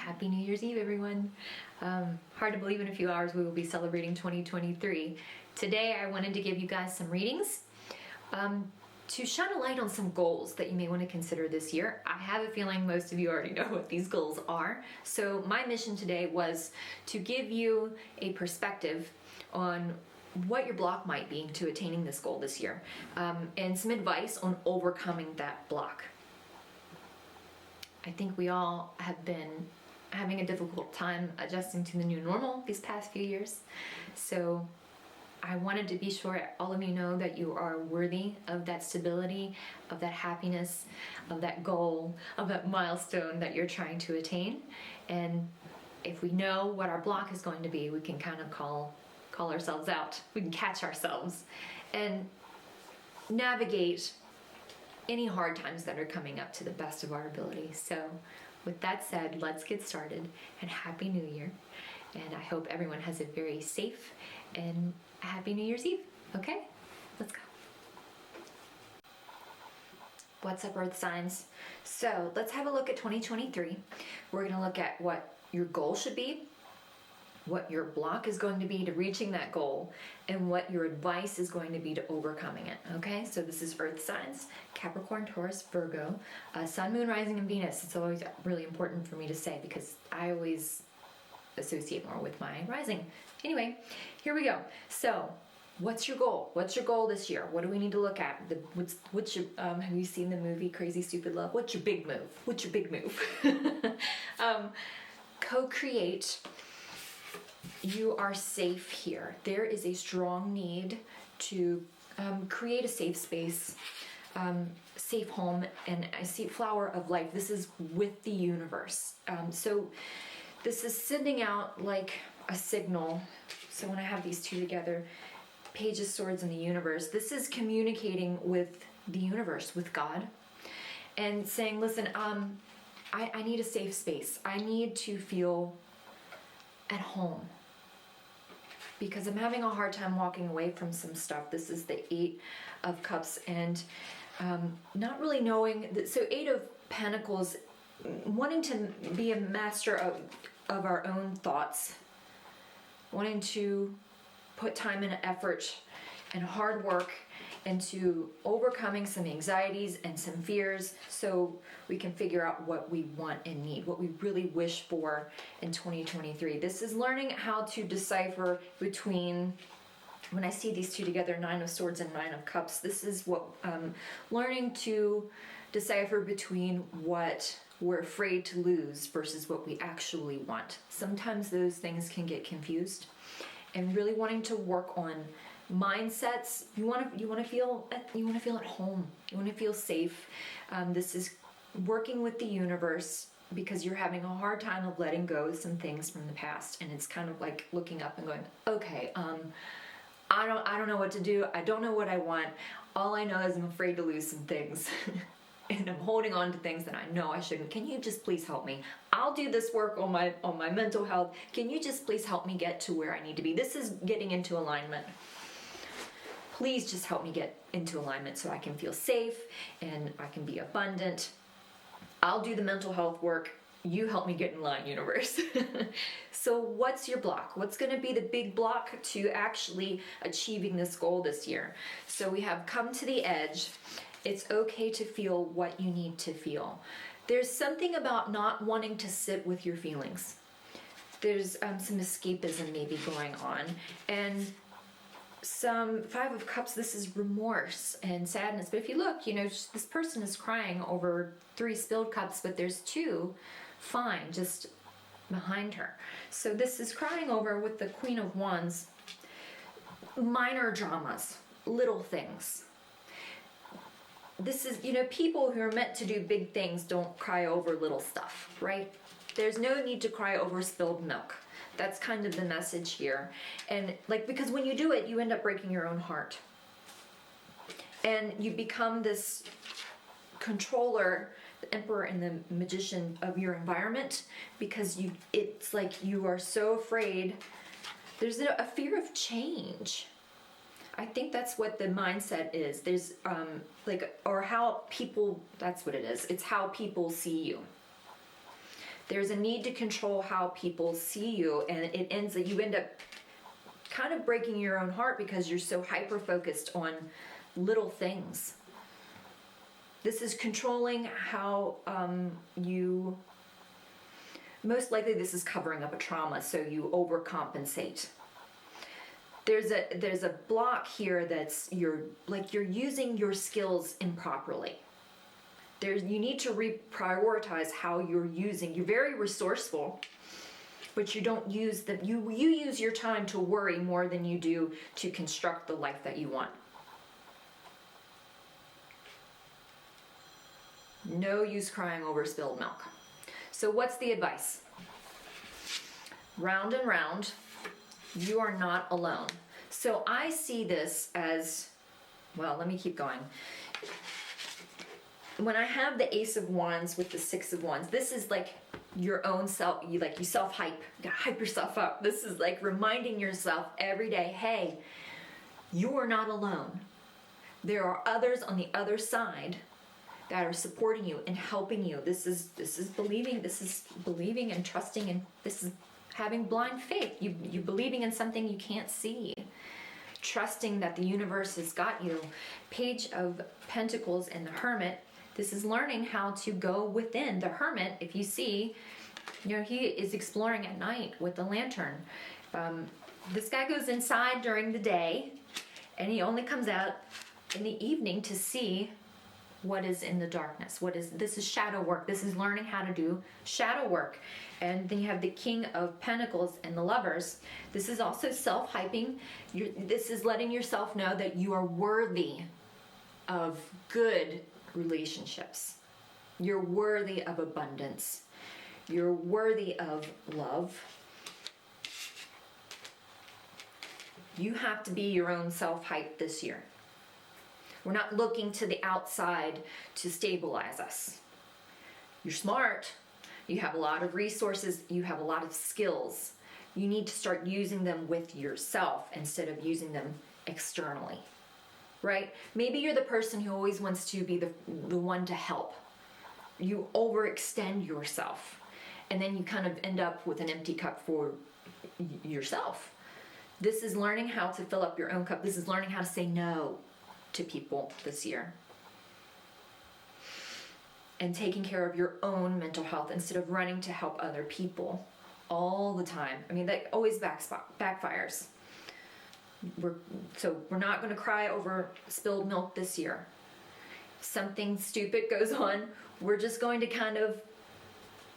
Happy New Year's Eve, everyone. Hard to believe in a few hours we will be celebrating 2023. Today I wanted to give you guys some readings to shine a light on some goals that you may want to consider this year. I have a feeling most of you already know what these goals are. So my mission today was to give you a perspective on what your block might be to attaining this goal this year, and some advice on overcoming that block. I think we all have been having a difficult time adjusting to the new normal these past few years. So I wanted to be sure all of you know that you are worthy of that stability, of that happiness, of that goal, of that milestone that you're trying to attain. And if we know what our block is going to be, we can kind of call ourselves out. We can catch ourselves and navigate any hard times that are coming up to the best of our ability. So with that said, let's get started, and Happy New Year. And I hope everyone has a very safe and Happy New Year's Eve. Okay, let's go. What's up, Earth signs? So let's have a look at 2023. We're gonna look at what your goal should be, what your block is going to be to reaching that goal, and what your advice is going to be to overcoming it. Okay, so this is Earth signs: Capricorn, Taurus, Virgo, Sun, Moon, Rising, and Venus. It's always really important for me to say because I always associate more with my rising. Anyway, here we go. So what's your goal? What's your goal this year? What do we need to look at? What's your have you seen the movie Crazy Stupid Love? What's your big move? What's your big move? Co-create. You are safe here. There is a strong need to create a safe space, safe home, and I see flower of life. This is with the universe. So this is sending out like a signal. So when I have these two together, Page of Swords and the universe, this is communicating with the universe, with God, and saying, listen, I need a safe space. I need to feel at home, because I'm having a hard time walking away from some stuff. This is the 8 of Cups, and not really knowing that. So 8 of Pentacles, wanting to be a master of our own thoughts, wanting to put time and effort and hard work into overcoming some anxieties and some fears so we can figure out what we want and need, what we really wish for in 2023. This is learning how to decipher between, when I see these two together, 9 of Swords and 9 of Cups, this is what learning to decipher between what we're afraid to lose versus what we actually want. Sometimes those things can get confused, and really wanting to work on mindsets. You want to feel at home. You want to feel safe. This is working with the universe because you're having a hard time of letting go of some things from the past, and it's kind of like looking up and going, okay, I don't know what to do. I don't know what I want. All I know is I'm afraid to lose some things. And I'm holding on to things that I know I shouldn't. Can you just please help me? I'll do this work on my mental health. Can you just please help me get to where I need to be? This is getting into alignment. Please just help me get into alignment so I can feel safe and I can be abundant. I'll do the mental health work. You help me get in line, universe. So what's your block? What's going to be the big block to actually achieving this goal this year? So we have come to the edge. It's okay to feel what you need to feel. There's something about not wanting to sit with your feelings. There's some escapism maybe going on. And some 5 of Cups, this is remorse and sadness. But if you look, this person is crying over 3 spilled cups, but there's 2 fine just behind her. So this is crying over, with the Queen of Wands, minor dramas, little things. This is, people who are meant to do big things don't cry over little stuff, right? There's no need to cry over spilled milk. That's kind of the message here. And because when you do it, you end up breaking your own heart. And you become this controller, the emperor and the magician of your environment, because it's like you are so afraid. There's a fear of change. I think that's what the mindset is. There's or how people, that's what it is. It's how people see you. There's a need to control how people see you, and you end up kind of breaking your own heart because you're so hyper-focused on little things. This is controlling how most likely this is covering up a trauma, so you overcompensate. There's a block here that's you're using your skills improperly. You need to reprioritize how you're using. You're very resourceful, but you don't use them. You use your time to worry more than you do to construct the life that you want. No use crying over spilled milk. So what's the advice? Round and round, you are not alone. So I see this as, well, let me keep going. When I have the Ace of Wands with the Six of Wands, this is like your own self, you self-hype, you gotta hype yourself up. This is like reminding yourself every day, hey, you are not alone. There are others on the other side that are supporting you and helping you. This is believing and trusting, and this is having blind faith. You believing in something you can't see. Trusting that the universe has got you. Page of Pentacles and the Hermit. This is learning how to go within. The Hermit, if you see, he is exploring at night with the lantern. This guy goes inside during the day, and he only comes out in the evening to see what is in the darkness. This is shadow work. This is learning how to do shadow work. And then you have the King of Pentacles and the Lovers. This is also self-hyping. This is letting yourself know that you are worthy of good relationships. You're worthy of abundance. You're worthy of love. You have to be your own self-hype this year. We're not looking to the outside to stabilize us. You're smart. You have a lot of resources. You have a lot of skills. You need to start using them with yourself instead of using them externally, right? Maybe you're the person who always wants to be the one to help. You overextend yourself, and then you kind of end up with an empty cup for yourself. This is learning how to fill up your own cup. This is learning how to say no to people this year. And taking care of your own mental health instead of running to help other people all the time. I mean, that always backfires. We're not going to cry over spilled milk this year. If something stupid goes on, we're just going to kind of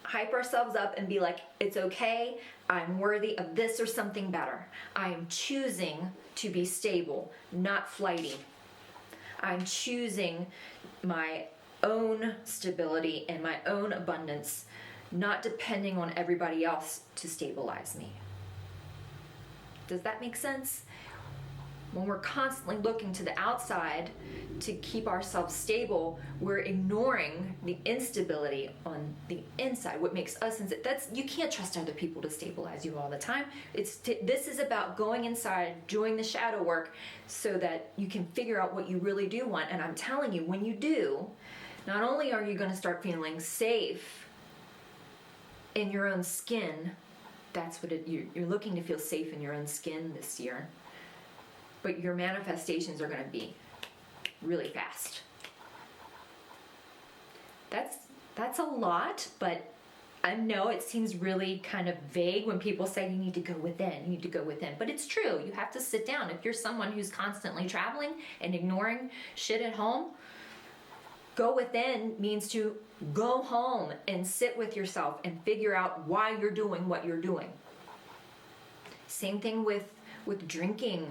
hype ourselves up and be like, it's okay, I'm worthy of this or something better. I am choosing to be stable, not flighty. I'm choosing my own stability and my own abundance, not depending on everybody else to stabilize me. Does that make sense? When we're constantly looking to the outside to keep ourselves stable, we're ignoring the instability on the inside. What makes us you can't trust other people to stabilize you all the time. This is about going inside, doing the shadow work, so that you can figure out what you really do want. And I'm telling you, when you do, not only are you going to start feeling safe in your own skin, that's what you're looking to feel safe in your own skin this year. But your manifestations are going to be really fast. That's a lot, but I know it seems really kind of vague when people say you need to go within, but it's true. You have to sit down. If you're someone who's constantly traveling and ignoring shit at home, go within means to go home and sit with yourself and figure out why you're doing what you're doing. Same thing with drinking,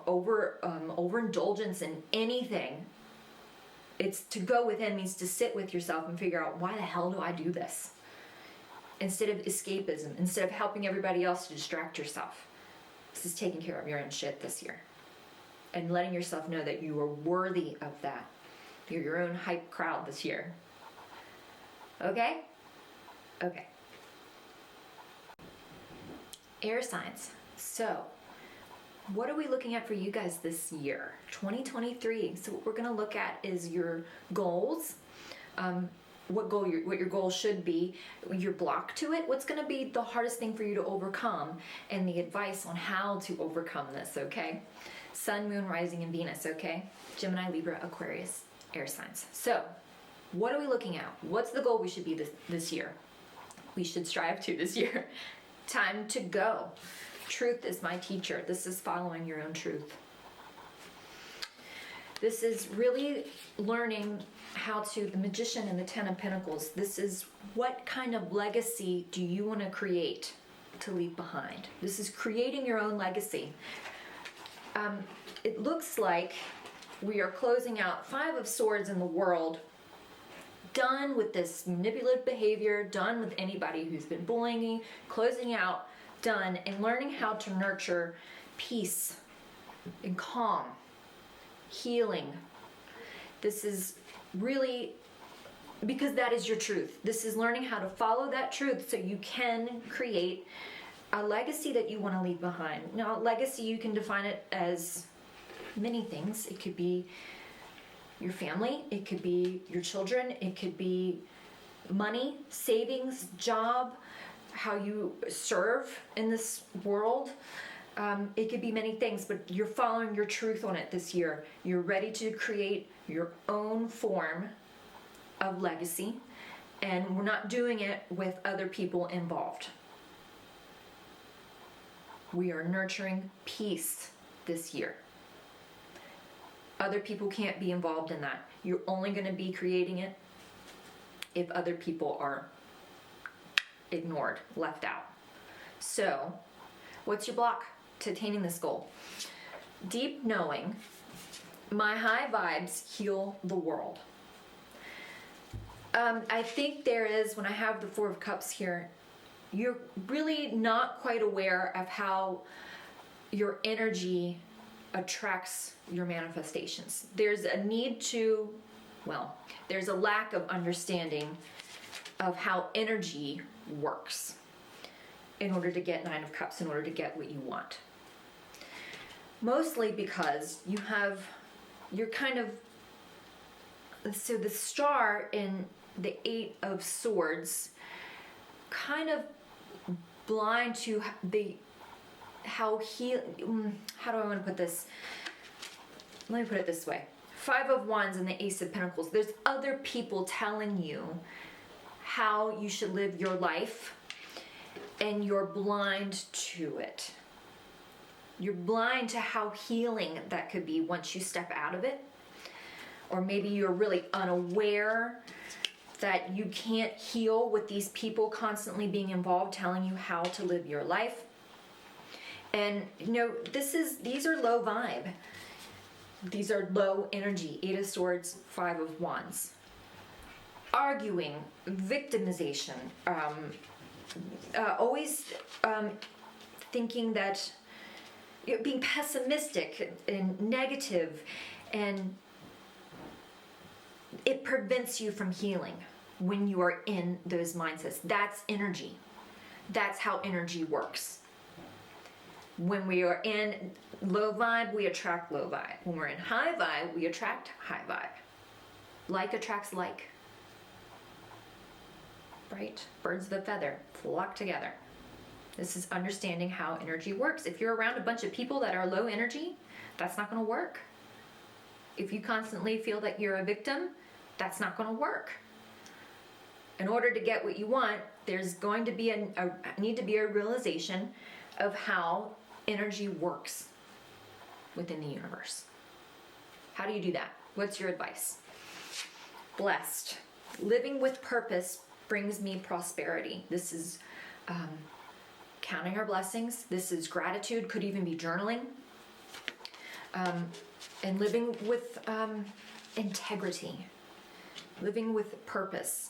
overindulgence in anything. It's to go within means to sit with yourself and figure out, why the hell do I do this? Instead of escapism, instead of helping everybody else to distract yourself. This is taking care of your own shit this year. And letting yourself know that you are worthy of that. You're your own hype crowd this year. Okay? Okay. Air signs. So, what are we looking at for you guys this year, 2023? So what we're going to look at is your goals. what your goal should be, your block to it, what's going to be the hardest thing for you to overcome, and the advice on how to overcome this, okay? Sun, Moon, Rising, and Venus, okay? Gemini, Libra, Aquarius, air signs. So, what are we looking at? What's the goal we should be this year? We should strive to this year. Time to go. Truth is my teacher. This is following your own truth. This is really learning how to, the Magician and the Ten of Pentacles, this is what kind of legacy do you want to create to leave behind? This is creating your own legacy. It looks like we are closing out 5 of Swords in the world, done with this manipulative behavior, done with anybody who's been bullying you, closing out, done, and learning how to nurture peace and calm, healing. This is really, because that is your truth. This is learning how to follow that truth so you can create a legacy that you want to leave behind. Now, legacy, you can define it as many things. It could be your family, it could be your children, it could be money, savings, job, how you serve in this world. It could be many things, but you're following your truth on it this year. You're ready to create your own form of legacy, and we're not doing it with other people involved. We are nurturing peace this year. Other people can't be involved in that. You're only going to be creating it if other people are ignored, left out. So, what's your block to attaining this goal? Deep knowing, my high vibes heal the world. I think there is, when I have the Four of Cups here, you're really not quite aware of how your energy attracts your manifestations. There's a need to, there's a lack of understanding of how energy works in order to get 9 of Cups, in order to get what you want. Mostly because you're kind of, so the star in the 8 of Swords, kind of blind to how do I want to put this? Let me put it this way. 5 of Wands and the Ace of Pentacles. There's other people telling you how you should live your life, and you're blind to it. You're blind to how healing that could be once you step out of it. Or maybe you're really unaware that you can't heal with these people constantly being involved, telling you how to live your life. And these are low vibe. These are low energy. 8 of Swords, 5 of Wands. Arguing, victimization, always thinking that, being pessimistic and negative, and it prevents you from healing when you are in those mindsets. That's energy. That's how energy works. When we are in low vibe, we attract low vibe. When we're in high vibe, we attract high vibe. Like attracts like. Right? Birds of a feather flock together. This is understanding how energy works. If you're around a bunch of people that are low energy, that's not going to work. If you constantly feel that you're a victim, that's not going to work. In order to get what you want, there's going to be need to be a realization of how energy works within the universe. How do you do that? What's your advice? Blessed. Living with purpose brings me prosperity. This is counting our blessings. This is gratitude, could even be journaling. And living with integrity. Living with purpose.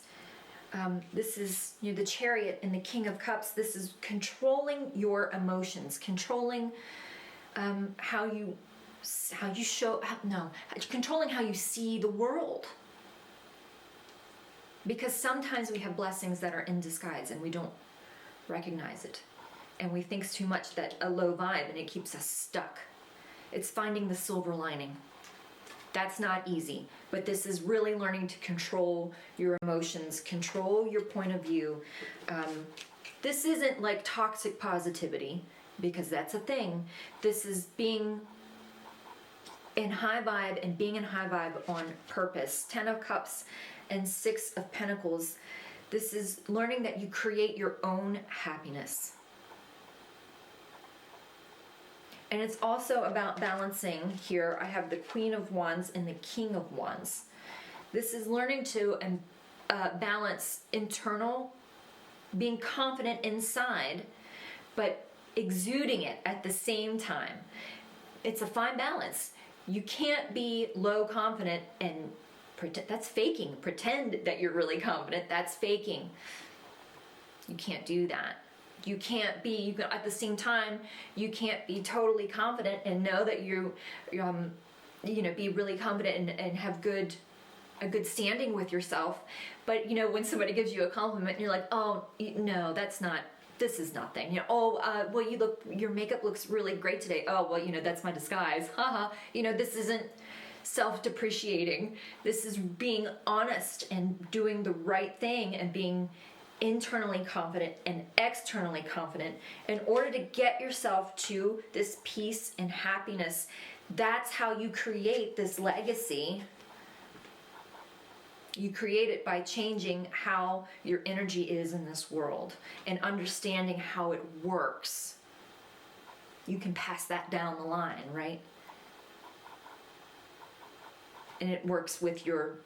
This is the Chariot and the King of Cups. This is controlling your emotions, controlling controlling how you see the world. Because sometimes we have blessings that are in disguise and we don't recognize it. And we think too much that a low vibe, and it keeps us stuck. It's finding the silver lining. That's not easy, but this is really learning to control your emotions, control your point of view. This isn't like toxic positivity, because that's a thing. This is being in high vibe, and being in high vibe on purpose. 10 of Cups and 6 of Pentacles. This is learning that you create your own happiness. And it's also about balancing here. I have the Queen of Wands and the King of Wands. This is learning to balance internal, being confident inside, but exuding it at the same time. It's a fine balance. You can't be low confident and pretend. That's faking. Pretend that you're really confident. That's faking. You can't do that. You can't be, at the same time, you can't be totally confident and know that you be really confident and have a good standing with yourself. But, when somebody gives you a compliment and you're like, oh, no, this is nothing. Well, your makeup looks really great today. Oh, well, that's my disguise. Haha. This isn't self-depreciating. This is being honest and doing the right thing and being internally confident and externally confident in order to get yourself to this peace and happiness. That's how you create this legacy. You create it by changing how your energy is in this world and understanding how it works. You can pass that down the line, right? And it works with your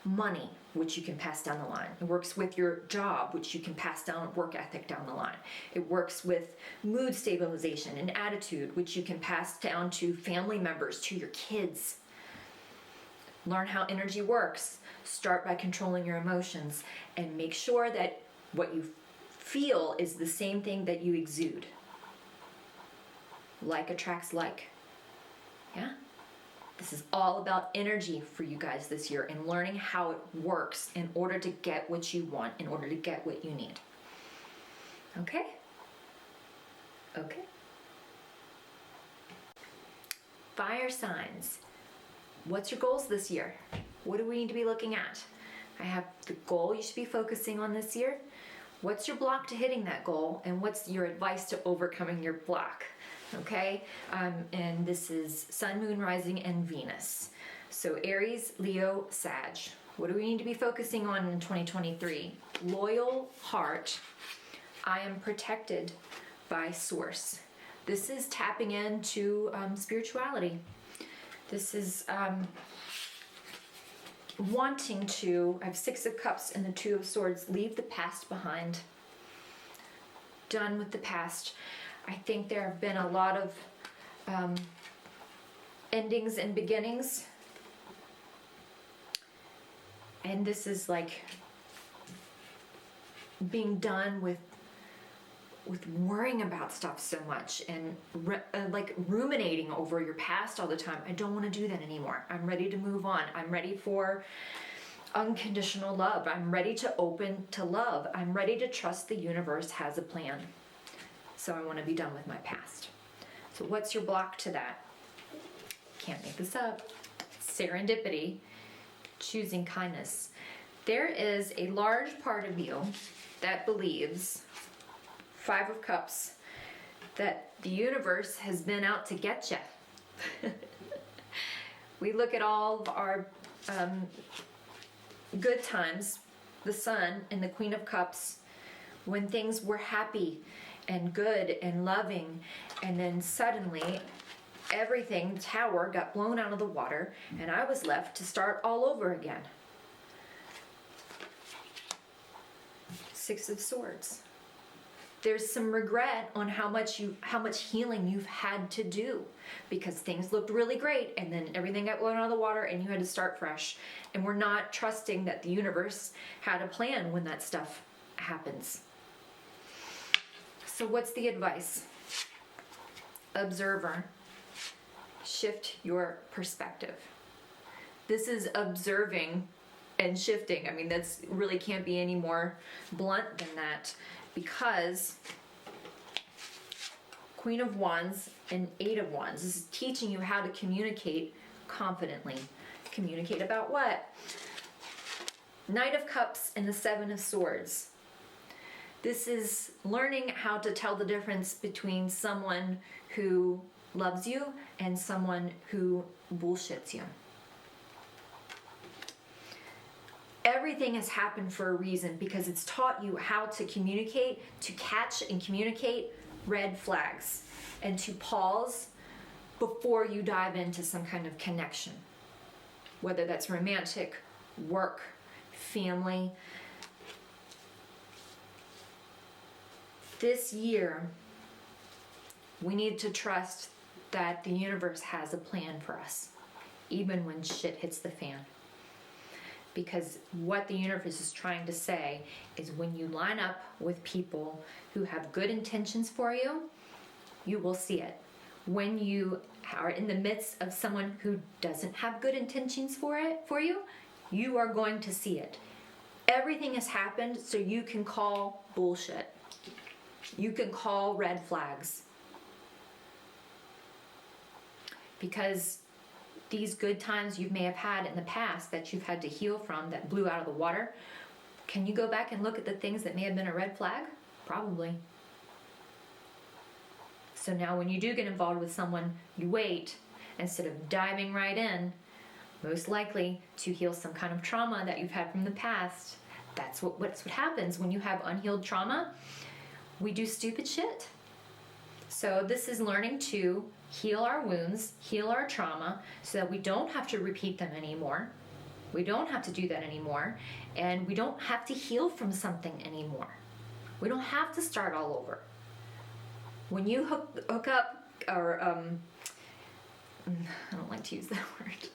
money, which you can pass down the line. It works with your job, which you can pass down work ethic down the line. It works with mood stabilization and attitude, which you can pass down to family members, to your kids. Learn how energy works. Start by controlling your emotions and make sure that what you feel is the same thing that you exude. Like attracts like. Yeah? This is all about energy for you guys this year and learning how it works in order to get what you want, in order to get what you need. Okay? Okay. Fire signs. What's your goals this year? What do we need to be looking at? I have the goal you should be focusing on this year. What's your block to hitting that goal? And what's your advice to overcoming your block? Okay? And this is Sun, Moon, Rising, and Venus. So Aries, Leo, Sag. What do we need to be focusing on in 2023? Loyal heart. I am protected by Source. This is tapping into spirituality. This is wanting to, I have 6 of Cups and the 2 of Swords, leave the past behind. Done with the past. I think there have been a lot of endings and beginnings. And this is like being done with worrying about stuff so much and like ruminating over your past all the time. I don't want to do that anymore. I'm ready to move on. I'm ready for unconditional love. I'm ready to open to love. I'm ready to trust the universe has a plan. So I want to be done with my past. So what's your block to that? Can't make this up. Serendipity. Choosing kindness. There is a large part of you that believes, 5 of Cups, that the universe has been out to get you. We look at all of our good times, the Sun and the Queen of Cups, when things were happy and good and loving, and then suddenly everything, the tower, got blown out of the water, and I was left to start all over again. 6 of Swords. There's some regret on how much healing you've had to do, because things looked really great and then everything got blown out of the water and you had to start fresh. And we're not trusting that the universe had a plan when that stuff happens. So what's the advice? Observer. Shift your perspective. This is observing and shifting. I mean, that's really can't be any more blunt than that, because Queen of Wands and 8 of Wands, this is teaching you how to communicate confidently, Communicate about what? Knight of Cups and the Seven of Swords. This is learning how to tell the difference between someone who loves you and someone who bullshits you. Everything has happened for a reason, because it's taught you how to communicate, to catch and communicate red flags, and to pause before you dive into some kind of connection. Whether that's romantic, work, family. This year, we need to trust that the universe has a plan for us, even when shit hits the fan. Because what the universe is trying to say is, when you line up with people who have good intentions for you, you will see it. When you are in the midst of someone who doesn't have good intentions for you, you are going to see it. Everything has happened so you can call bullshit. You can call red flags. Because these good times you may have had in the past that you've had to heal from, that blew out of the water, can you go back and look at the things that may have been a red flag? Probably. So now when you do get involved with someone, you wait instead of diving right in, most likely to heal some kind of trauma that you've had from the past. That's what happens when you have unhealed trauma. We do stupid shit. So this is learning to heal our wounds, heal our trauma, so that we don't have to repeat them anymore. We don't have to do that anymore. And we don't have to heal from something anymore. We don't have to start all over. When you hook up, or I don't like to use that word.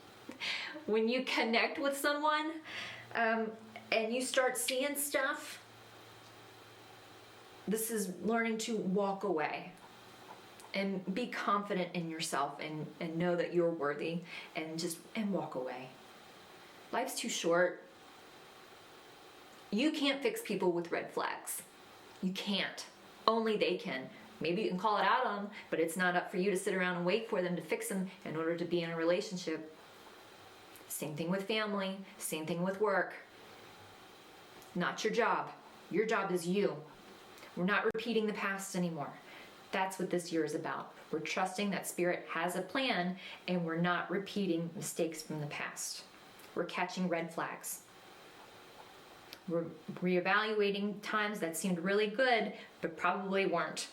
When you connect with someone and you start seeing stuff, this is learning to walk away and be confident in yourself and know that you're worthy, and walk away. Life's too short. You can't fix people with red flags. You can't. Only they can. Maybe you can call it out on them, but it's not up for you to sit around and wait for them to fix them in order to be in a relationship. Same thing with family, same thing with work. Not your job. Your job is you. We're not repeating the past anymore. That's what this year is about. We're trusting that Spirit has a plan, and we're not repeating mistakes from the past. We're catching red flags. We're reevaluating times that seemed really good, but probably weren't.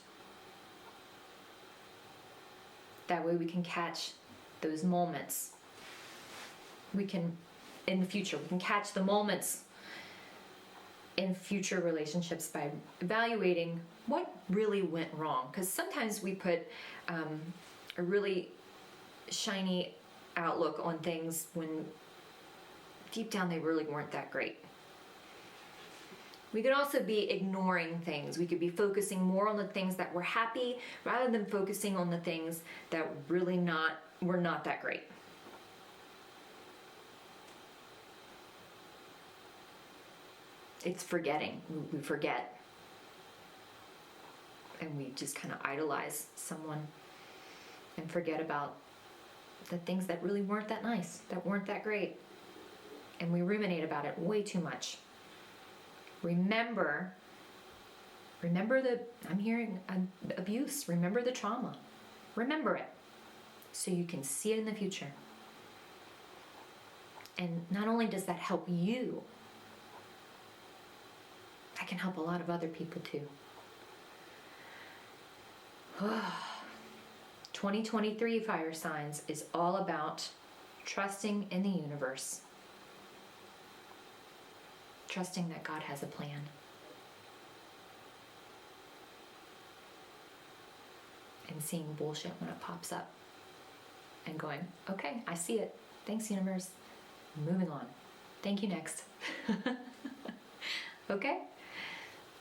That way we can catch those moments. We can, in the future, we can catch the moments in future relationships by evaluating what really went wrong. Because sometimes we put a really shiny outlook on things when deep down they really weren't that great. We could also be ignoring things. We could be focusing more on the things that were happy rather than focusing on the things that really were not that great. It's forgetting. We forget. And we just kind of idolize someone and forget about the things that really weren't that nice, that weren't that great. And we ruminate about it way too much. Remember I'm hearing abuse. Remember the trauma. Remember it so you can see it in the future. And not only does that help you, that can help a lot of other people too. 2023 fire signs is all about trusting in the universe. Trusting that God has a plan. And seeing bullshit when it pops up. And going, okay, I see it. Thanks, universe. Moving on. Thank you, next. Okay?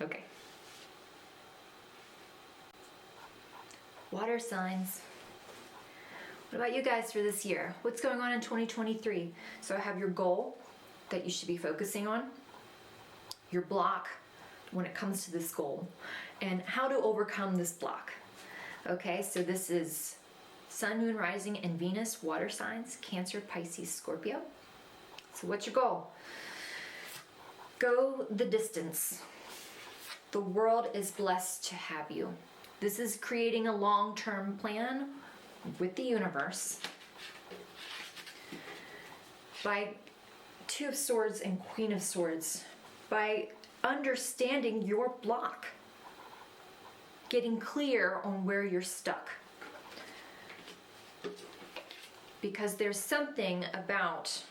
Okay. Water signs. What about you guys for this year? What's going on in 2023? So I have your goal that you should be focusing on, your block when it comes to this goal, and how to overcome this block. Okay, so this is Sun, Moon, Rising, and Venus, water signs, Cancer, Pisces, Scorpio. So what's your goal? Go the distance. The world is blessed to have you. This is creating a long-term plan with the universe. By Two of Swords and Queen of Swords, by understanding your block, getting clear on where you're stuck. Because there's something about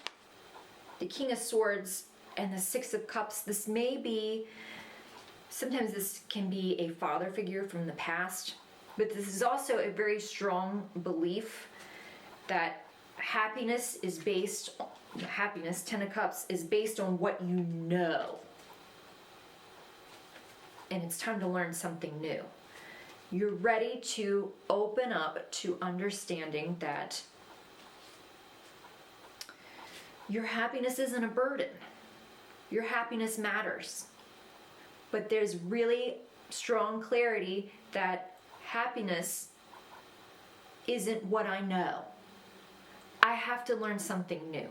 the King of Swords and the Six of Cups. This may be, sometimes this can be a father figure from the past, but this is also a very strong belief that happiness, Ten of Cups, is based on what you know. And it's time to learn something new. You're ready to open up to understanding that your happiness isn't a burden. Your happiness matters. But there's really strong clarity that happiness isn't what I know. I have to learn something new.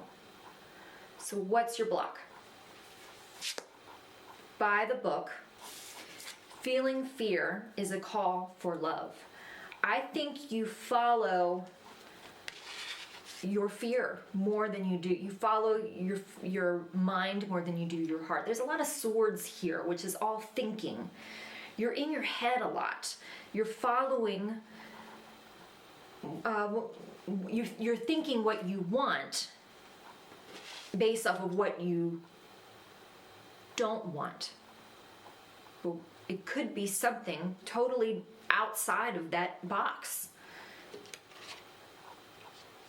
So what's your block? Buy the book. Feeling fear is a call for love. I think you follow your fear more than you do. You follow your mind more than you do your heart. There's a lot of swords here, which is all thinking. You're in your head a lot. You're following, you're thinking what you want based off of what you don't want. Well, it could be something totally outside of that box.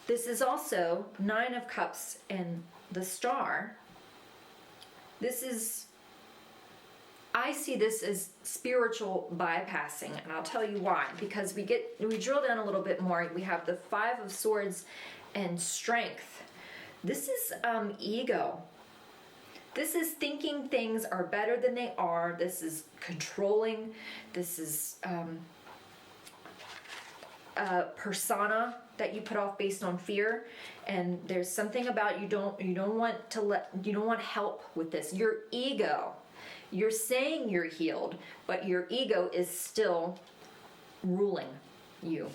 This is also Nine of Cups and the Star. I see this as spiritual bypassing, and I'll tell you why. Because we drill down a little bit more. We have the Five of Swords and Strength. This is ego. This is thinking things are better than they are. This is controlling. This is persona that you put off based on fear, and there's something about you don't want help with this. Your ego, you're saying you're healed, but your ego is still ruling you.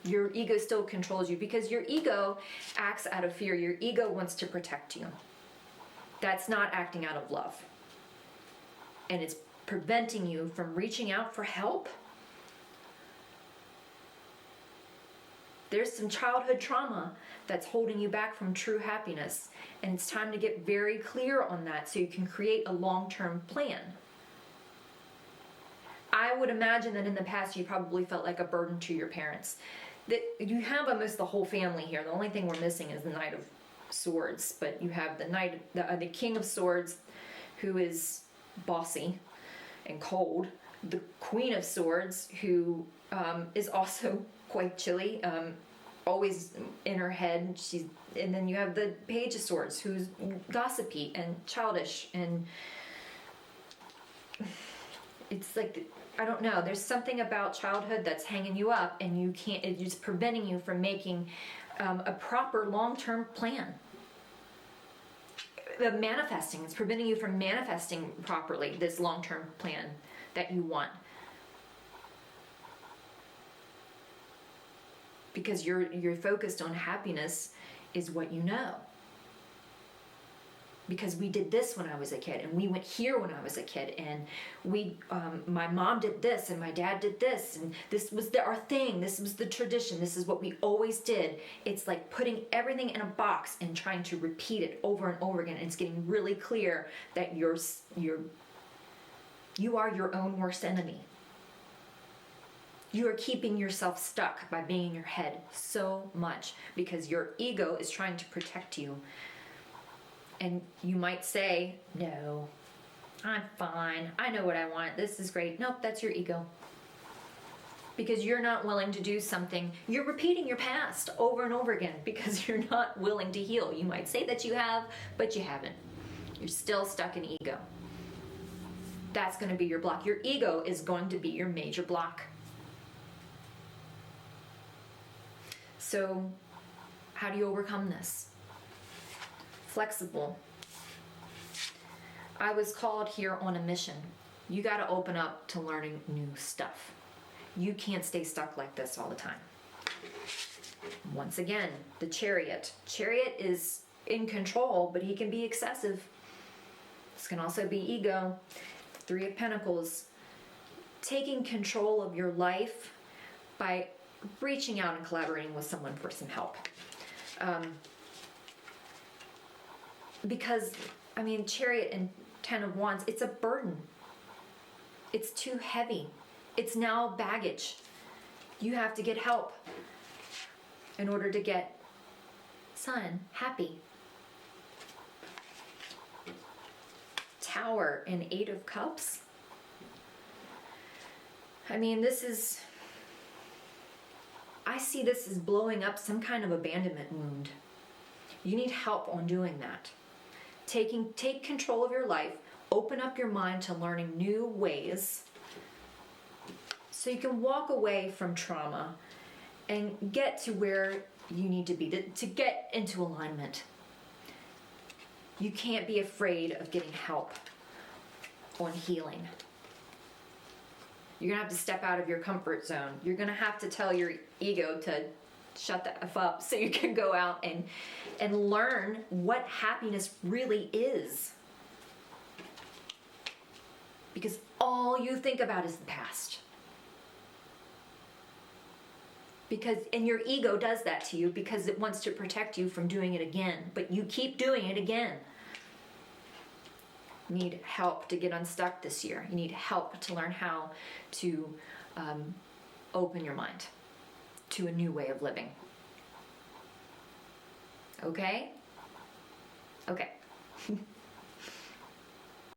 Your ego still controls you because your ego acts out of fear. Your ego wants to protect you. That's not acting out of love, and it's preventing you from reaching out for help. There's some childhood trauma that's holding you back from true happiness, and it's time to get very clear on that so you can create a long-term plan. I would imagine that in the past you probably felt like a burden to your parents. That you have almost the whole family here. The only thing we're missing is the Knight of Swords, but you have the King of Swords, who is bossy and cold. The Queen of Swords, who is also quite chilly, always in her head. And then you have the Page of Swords, who's gossipy and childish, and it's like, I don't know, there's something about childhood that's hanging you up, and you can't, it's just preventing you from making a proper long-term plan. Manifesting, it's preventing you from manifesting properly this long-term plan that you want. Because you're focused on happiness is what you know. Because we did this when I was a kid, and we went here when I was a kid, and my mom did this, and my dad did this, and this was our thing. This was the tradition. This is what we always did. It's like putting everything in a box and trying to repeat it over and over again. And it's getting really clear that you are your own worst enemy. You are keeping yourself stuck by being in your head so much because your ego is trying to protect you. And you might say, no, I'm fine. I know what I want. This is great. Nope, that's your ego. Because you're not willing to do something. You're repeating your past over and over again because you're not willing to heal. You might say that you have, but you haven't. You're still stuck in ego. That's going to be your block. Your ego is going to be your major block. So, how do you overcome this? flexible. I was called here on a mission. You got to open up to learning new stuff. You can't stay stuck like this all the time. Once again, the Chariot. Chariot is in control, but he can be excessive. This can also be ego. Three of Pentacles. Taking control of your life by reaching out and collaborating with someone for some help. Because, I mean, Chariot and 10 of Wands, it's a burden. It's too heavy. It's now baggage. You have to get help in order to get Sun happy. Tower and 8 of Cups. I mean, I see this as blowing up some kind of abandonment wound. You need help on doing that. Take control of your life, open up your mind to learning new ways so you can walk away from trauma and get to where you need to be, to get into alignment. You can't be afraid of getting help on healing. You're going to have to step out of your comfort zone. You're going to have to tell your ego to shut the F up so you can go out and learn what happiness really is. Because all you think about is the past. And your ego does that to you because it wants to protect you from doing it again. But you keep doing it again. You need help to get unstuck this year. You need help to learn how to open your mind to a new way of living. Okay? Okay.